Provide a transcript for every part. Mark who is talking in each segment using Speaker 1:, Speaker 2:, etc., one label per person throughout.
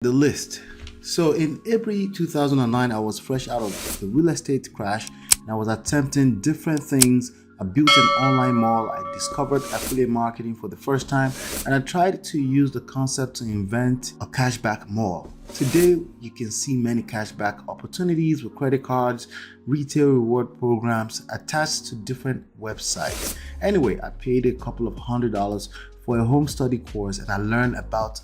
Speaker 1: The list. So in April 2009, I was fresh out of the real estate crash and I was attempting different things. I built an online mall, I discovered affiliate marketing for the first time, and I tried to use the concept to invent a cashback mall. Today, you can see many cashback opportunities with credit cards, retail reward programs attached to different websites. Anyway, I paid a couple of $100 for a home study course and I learned about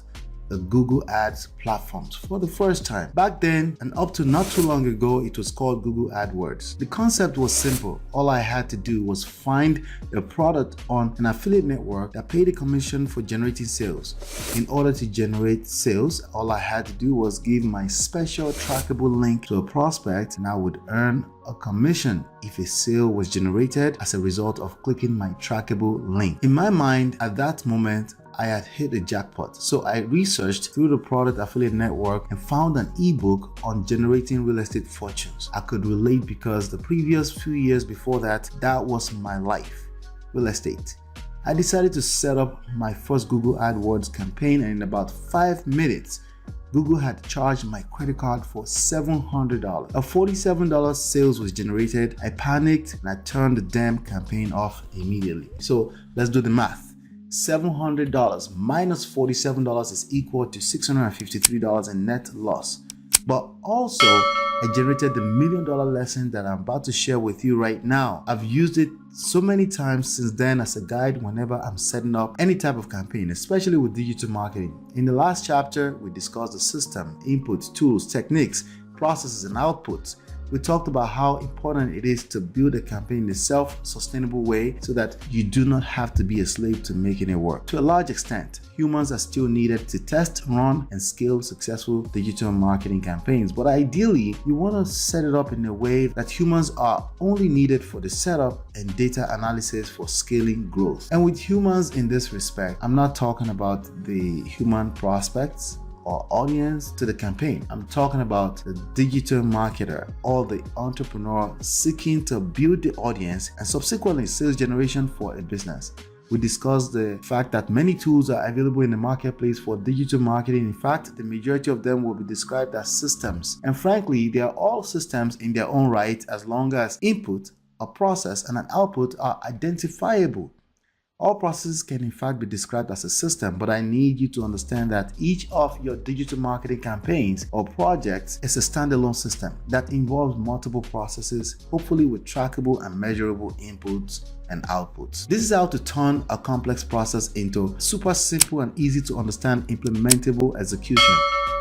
Speaker 1: the Google Ads platforms for the first time. Back then, and up to not too long ago, it was called Google Adwords. The concept was simple. All I had to do was find a product on an affiliate network that paid a commission for generating sales. In order to generate sales, all I had to do was give my special trackable link to a prospect and I would earn a commission if a sale was generated as a result of clicking my trackable link. In my mind, at that moment, I had hit a jackpot. So I researched through the product affiliate network and found an ebook on generating real estate fortunes. I could relate because the previous few years before that was my life, real estate. I decided to set up my first Google AdWords campaign, and in about 5 minutes, Google had charged my credit card for $700. A $47 sales was generated. I panicked and I turned the damn campaign off immediately. So let's do the math. $700 minus $47 is equal to $653 in net loss. But also, I generated the $1 million lesson that I'm about to share with you right now. I've used it so many times since then as a guide whenever I'm setting up any type of campaign, especially with digital marketing. In the last chapter, we discussed the system, inputs, tools, techniques, processes, and outputs. We talked about how important it is to build a campaign in a self-sustainable way so that you do not have to be a slave to making it work. To a large extent, humans are still needed to test, run, and scale successful digital marketing campaigns. But ideally, you want to set it up in a way that humans are only needed for the setup and data analysis for scaling growth. And with humans in this respect, I'm not talking about the human prospects or audience to the campaign. I'm talking about the digital marketer or the entrepreneur seeking to build the audience and subsequently sales generation for a business. We discussed the fact that many tools are available in the marketplace for digital marketing. In fact, the majority of them will be described as systems. And frankly, they are all systems in their own right as long as input, a process, and an output are identifiable. All processes can in fact be described as a system, but I need you to understand that each of your digital marketing campaigns or projects is a standalone system that involves multiple processes, hopefully with trackable and measurable inputs and outputs. This is how to turn a complex process into super simple and easy to understand implementable execution.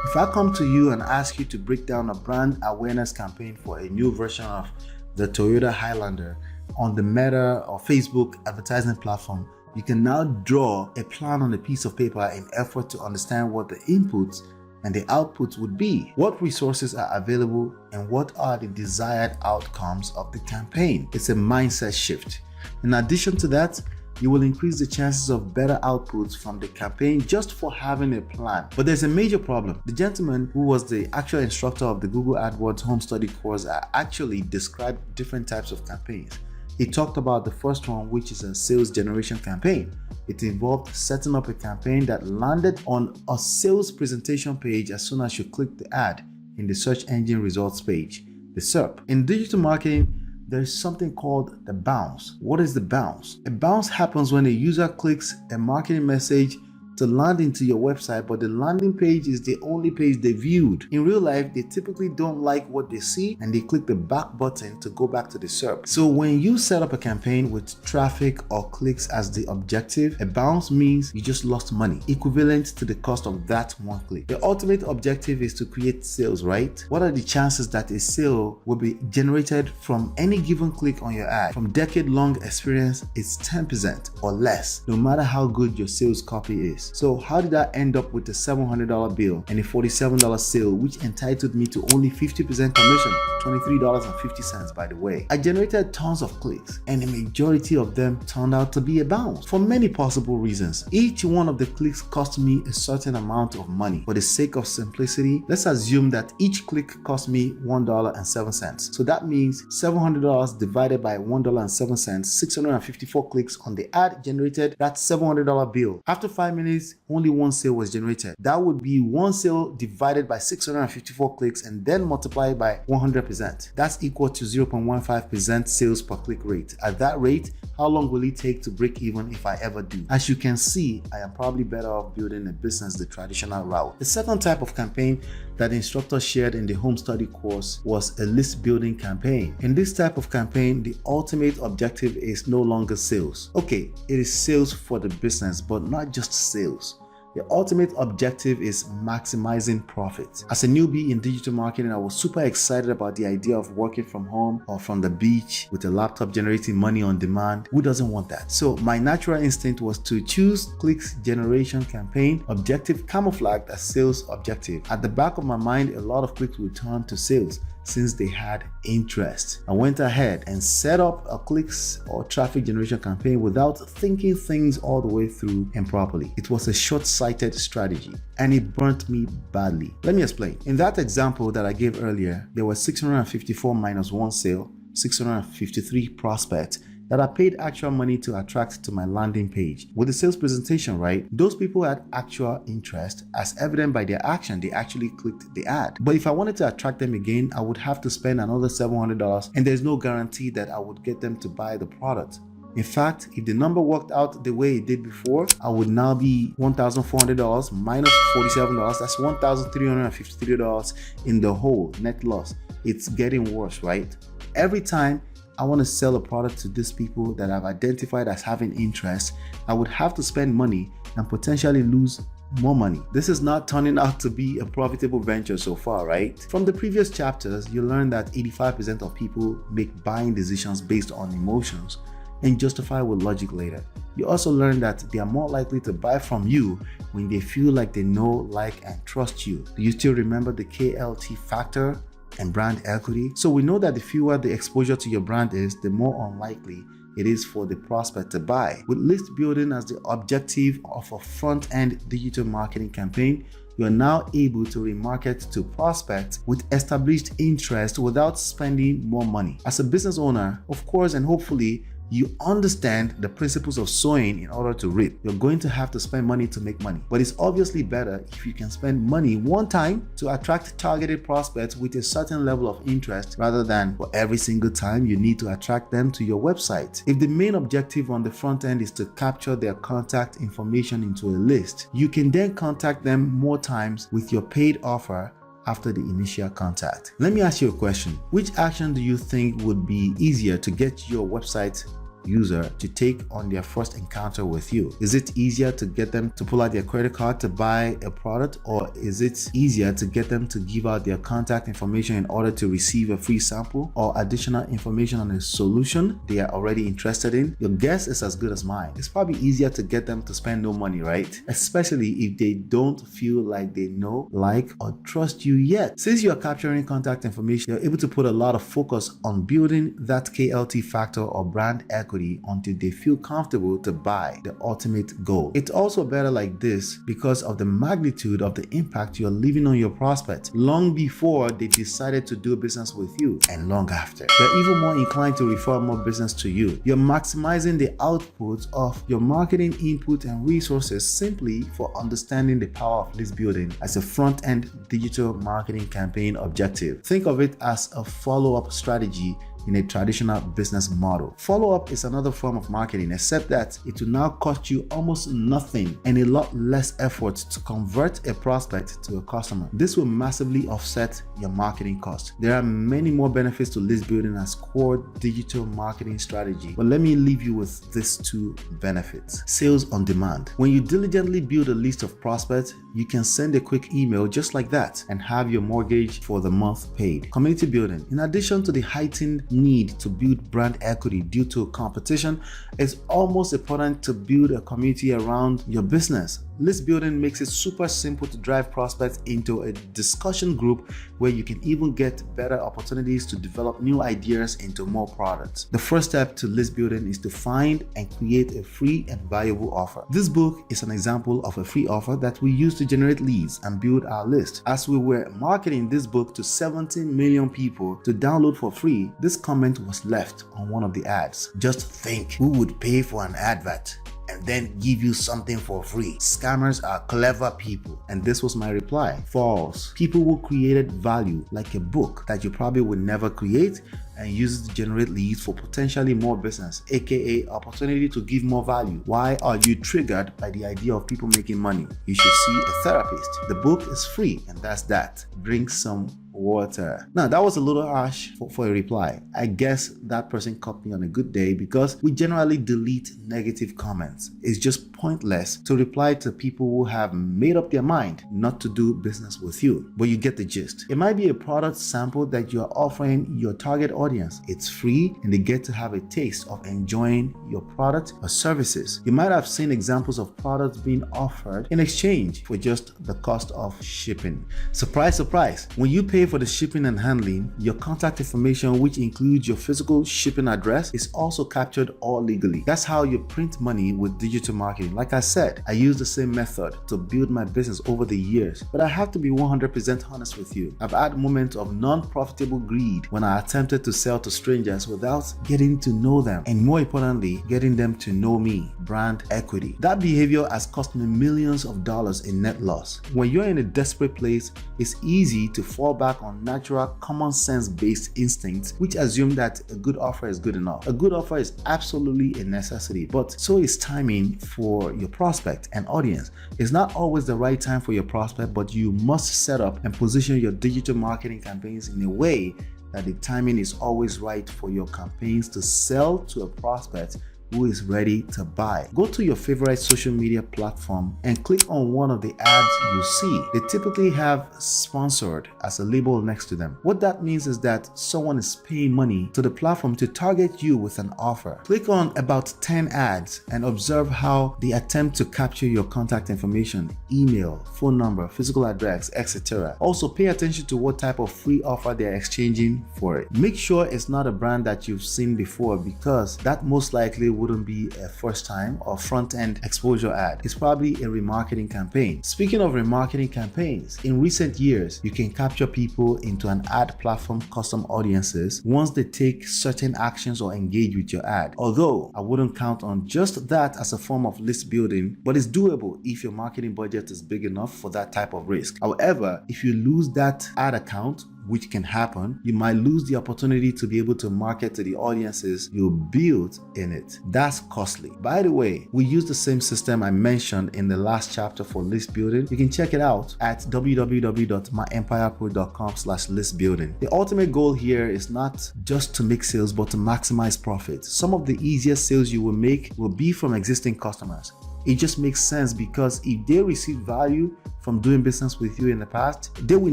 Speaker 1: If I come to you and ask you to break down a brand awareness campaign for a new version of the Toyota Highlander on the Meta or Facebook advertising platform, you can now draw a plan on a piece of paper in effort to understand what the inputs and the outputs would be, what resources are available, and what are the desired outcomes of the campaign. It's a mindset shift. In addition to that, you will increase the chances of better outputs from the campaign just for having a plan. But there's a major problem. The gentleman who was the actual instructor of the Google AdWords home study course actually described different types of campaigns. He talked about the first one, which is a sales generation campaign. It involved setting up a campaign that landed on a sales presentation page as soon as you click the ad in the search engine results page, the SERP. In digital marketing, there is something called the bounce. What is the bounce? A bounce happens when a user clicks a marketing message to land into your website, but the landing page is the only page they viewed. In real life, they typically don't like what they see and they click the back button to go back to the SERP. So when you set up a campaign with traffic or clicks as the objective, a bounce means you just lost money, equivalent to the cost of that one click. The ultimate objective is to create sales, right? What are the chances that a sale will be generated from any given click on your ad? From decade-long experience, it's 10% or less, no matter how good your sales copy is. So how did I end up with a $700 bill and a $47 sale, which entitled me to only 50% commission, $23.50 by the way? I generated tons of clicks and the majority of them turned out to be a bounce for many possible reasons. Each one of the clicks cost me a certain amount of money. For the sake of simplicity, let's assume that each click cost me $1.07. So that means $700 divided by $1.07, 654 clicks on the ad generated that $700 bill. After 5 minutes, minutes, only one sale was generated. That would be one sale divided by 654 clicks and then multiplied by 100%. That's equal to 0.15% sales per click rate. At that rate, how long will it take to break even if I ever do? As you can see, I am probably better off building a business the traditional route. The second type of campaign that the instructor shared in the home study course was a list building campaign. In this type of campaign, the ultimate objective is no longer sales. Okay, it is sales for the business, but not just sales. The ultimate objective is maximizing profit. As a newbie in digital marketing, I was super excited about the idea of working from home or from the beach with a laptop generating money on demand. Who doesn't want that? So my natural instinct was to choose clicks generation campaign objective camouflaged as sales objective. At the back of my mind, a lot of clicks would turn to sales since they had interest. I went ahead and set up a clicks or traffic generation campaign without thinking things all the way through and properly. It was a short-sighted strategy and it burnt me badly. Let me explain. In that example that I gave earlier, there were 654 minus one sale, 653 prospects that I paid actual money to attract to my landing page. With the sales presentation, right, those people had actual interest as evident by their action. They actually clicked the ad. But if I wanted to attract them again, I would have to spend another $700 and there's no guarantee that I would get them to buy the product. In fact, if the number worked out the way it did before, I would now be $1,400 minus $47. That's $1,353 in the hole, net loss. It's getting worse, right? Every time I want to sell a product to these people that I've identified as having interest, I would have to spend money and potentially lose more money. This is not turning out to be a profitable venture so far, right? From the previous chapters, you learned that 85% of people make buying decisions based on emotions and justify with logic later. You also learned that they are more likely to buy from you when they feel like they know, like, and trust you. Do you still remember the KLT factor and brand equity? So we know that the fewer the exposure to your brand is, the more unlikely it is for the prospect to buy. With list building as the objective of a front-end digital marketing campaign, you are now able to remarket to prospects with established interest without spending more money. As a business owner, of course, and hopefully, you understand the principles of sowing in order to reap. You're going to have to spend money to make money, but it's obviously better if you can spend money one time to attract targeted prospects with a certain level of interest rather than for every single time you need to attract them to your website. If the main objective on the front end is to capture their contact information into a list, you can then contact them more times with your paid offer after the initial contact. Let me ask you a question. Which action do you think would be easier to get your website user to take on their first encounter with you? Is it easier to get them to pull out their credit card to buy a product, or is it easier to get them to give out their contact information in order to receive a free sample or additional information on a solution they are already interested in? Your guess is as good as mine. It's probably easier to get them to spend no money, right? Especially if they don't feel like they know, like, or trust you yet. Since you are capturing contact information, you're able to put a lot of focus on building that KLT factor or brand equity until they feel comfortable to buy, the ultimate goal. It's also better like this because of the magnitude of the impact you're leaving on your prospect long before they decided to do business with you and long after. They're even more inclined to refer more business to you. You're maximizing the output of your marketing input and resources simply for understanding the power of list building as a front-end digital marketing campaign objective. Think of it as a follow-up strategy in a traditional business model. Follow-up is another form of marketing, except that it will now cost you almost nothing and a lot less effort to convert a prospect to a customer. This will massively offset your marketing cost. There are many more benefits to list building as core digital marketing strategy, but let me leave you with these two benefits. Sales on demand. When you diligently build a list of prospects, you can send a quick email just like that and have your mortgage for the month paid. Community building. In addition to the heightened need to build brand equity due to competition, it's almost important to build a community around your business. List building makes it super simple to drive prospects into a discussion group where you can even get better opportunities to develop new ideas into more products. The first step to list building is to find and create a free and valuable offer. This book is an example of a free offer that we use to generate leads and build our list. As we were marketing this book to 17 million people to download for free, this comment was left on one of the ads. Just think, who would pay for an advert? and then give you something for free. Scammers are clever people. And this was my reply. False. People who created value, like a book that you probably would never create, and use it to generate leads for potentially more business, aka opportunity to give more value. Why are you triggered by the idea of people making money? You should see a therapist. The book is free, and that's that. Drink some water. Now, that was a little harsh for a reply. I guess that person caught me on a good day, because we generally delete negative comments. It's just pointless to reply to people who have made up their mind not to do business with you. But you get the gist. It might be a product sample that you're offering your target audience. It's free, and they get to have a taste of enjoying your product or services. You might have seen examples of products being offered in exchange for just the cost of shipping. Surprise, surprise. When you pay for the shipping and handling, your contact information, which includes your physical shipping address, is also captured all legally. That's how you print money with digital marketing. Like I said, I use the same method to build my business over the years, but I have to be 100% honest with you. I've had moments of non-profitable greed when I attempted to sell to strangers without getting to know them, and more importantly, getting them to know me. Brand equity. That behavior has cost me millions of dollars in net loss. When you're in a desperate place, it's easy to fall back on natural, common sense based instincts, which assume that a good offer is good enough. A good offer is absolutely a necessity, but so is timing for your prospect and audience. It's not always the right time for your prospect, but you must set up and position your digital marketing campaigns in a way that the timing is always right for your campaigns to sell to a prospect who is ready to buy. Go to your favorite social media platform and click on one of the ads you see. They typically have sponsored as a label next to them. What that means is that someone is paying money to the platform to target you with an offer. Click on about 10 ads and observe how they attempt to capture your contact information, email, phone number, physical address, etc. Also, pay attention to what type of free offer they're exchanging for it. Make sure it's not a brand that you've seen before, because that most likely wouldn't be a first time or front end exposure ad. It's probably a remarketing campaign. Speaking of remarketing campaigns, in recent years, you can capture people into an ad platform custom audiences once they take certain actions or engage with your ad. Although I wouldn't count on just that as a form of list building, but it's doable if your marketing budget is big enough for that type of risk. However, if you lose that ad account, which can happen, you might lose the opportunity to be able to market to the audiences you built in it. That's costly. By the way, we use the same system I mentioned in the last chapter for list building. You can check it out at www.myempirepro.com/list building. The ultimate goal here is not just to make sales, but to maximize profit. Some of the easiest sales you will make will be from existing customers. It just makes sense, because if they receive value from doing business with you in the past, they will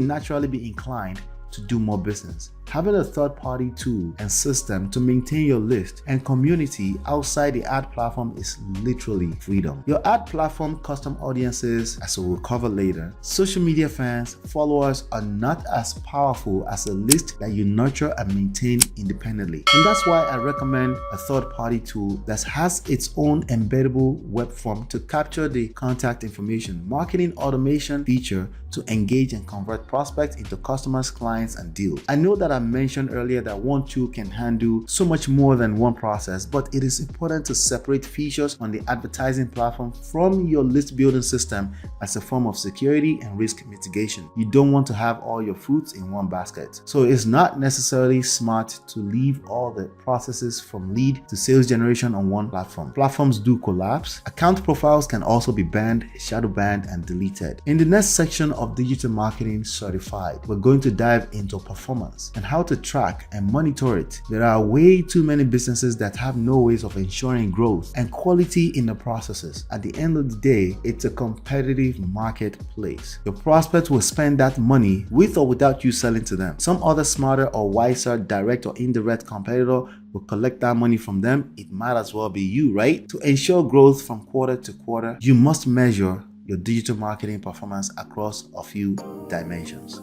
Speaker 1: naturally be inclined to do more business. Having a third-party tool and system to maintain your list and community outside the ad platform is literally freedom. Your ad platform custom audiences, as we'll cover later, social media fans, followers are not as powerful as a list that you nurture and maintain independently. And that's why I recommend a third-party tool that has its own embeddable web form to capture the contact information, marketing automation feature to engage and convert prospects into customers, clients, and deals. I know that I mentioned earlier that one tool can handle so much more than one process, but it is important to separate features on the advertising platform from your list building system as a form of security and risk mitigation. You don't want to have all your fruits in one basket. So it's not necessarily smart to leave all the processes from lead to sales generation on one platform. Platforms do collapse. Account profiles can also be banned, shadow banned, and deleted. In the next section of Digital Marketing Certified, we're going to dive into performance and how to track and monitor it. There are way too many businesses that have no ways of ensuring growth and quality in the processes. At the end of the day, it's a competitive marketplace. Your prospects will spend that money with or without you selling to them. Some other smarter or wiser direct or indirect competitor will collect that money from them. It might as well be you, right? To ensure growth from quarter to quarter, you must measure your digital marketing performance across a few dimensions.